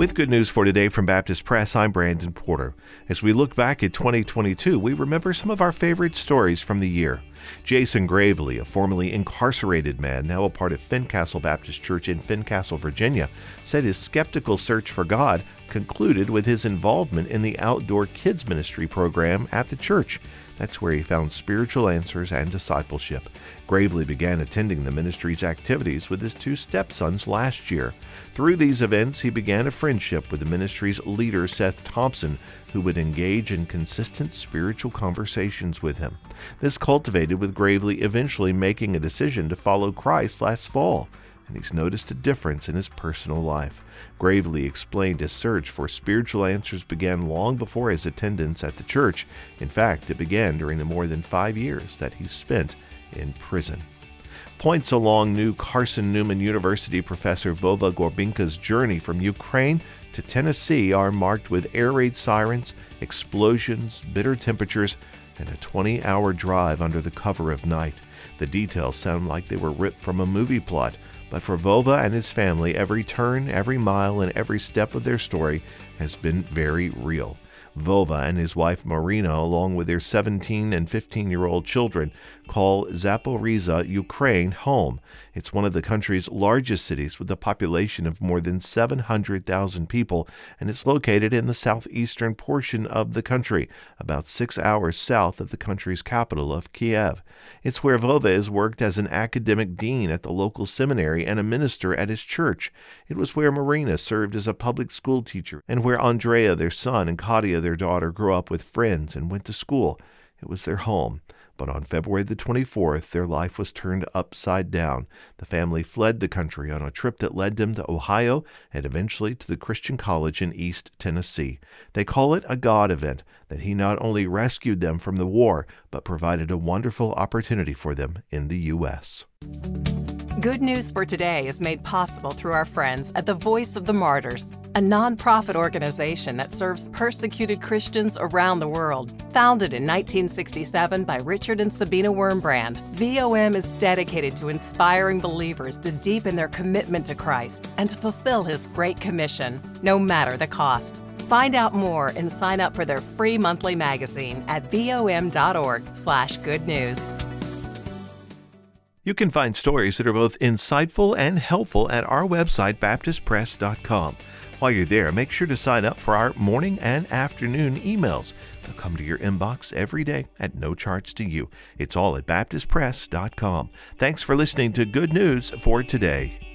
With good news for today from Baptist Press, I'm Brandon Porter. As we look back at 2022, we remember some of our favorite stories from the year. Jason Gravely, a formerly incarcerated man, now a part of Fincastle Baptist Church in Fincastle, Virginia, said his skeptical search for God concluded with his involvement in the outdoor kids ministry program at the church. That's where he found spiritual answers and discipleship. Gravely began attending the ministry's activities with his two stepsons last year. Through these events, he began a friendship with the ministry's leader, Seth Thompson, who would engage in consistent spiritual conversations with him. This cultivated with Gravely eventually making a decision to follow Christ last fall, and he's noticed a difference in his personal life. Gravely explained his search for spiritual answers began long before his attendance at the church. In fact, it began during the more than 5 years that he spent in prison. Points along new Carson-Newman University professor Vova Gorbenko's journey from Ukraine to Tennessee are marked with air raid sirens, explosions, bitter temperatures, and a 20-hour drive under the cover of night. The details sound like they were ripped from a movie plot, but for Vova and his family, every turn, every mile, and every step of their story has been very real. Vova and his wife Marina, along with their 17 and 15-year-old children, call Zaporizhzhia, Ukraine, home. It's one of the country's largest cities with a population of more than 700,000 people, and it's located in the southeastern portion of the country, about 6 hours south of the country's capital of Kiev. It's where Vova has worked as an academic dean at the local seminary and a minister at his church. It was where Marina served as a public school teacher, and where Andrea, their son, and Katia, their daughter, grew up with friends and went to school. It was their home. But on February the 24th, their life was turned upside down. The family fled the country on a trip that led them to Ohio and eventually to the Christian college in East Tennessee. They call it a God event, that he not only rescued them from the war, but provided a wonderful opportunity for them in the U.S. Good News for Today is made possible through our friends at the Voice of the Martyrs, a nonprofit organization that serves persecuted Christians around the world. Founded in 1967 by Richard and Sabina Wurmbrand, VOM is dedicated to inspiring believers to deepen their commitment to Christ and to fulfill His Great Commission, no matter the cost. Find out more and sign up for their free monthly magazine at vom.org/good news. You can find stories that are both insightful and helpful at our website, baptistpress.com. While you're there, make sure to sign up for our morning and afternoon emails. They'll come to your inbox every day at no charge to you. It's all at baptistpress.com. Thanks for listening to Good News for Today.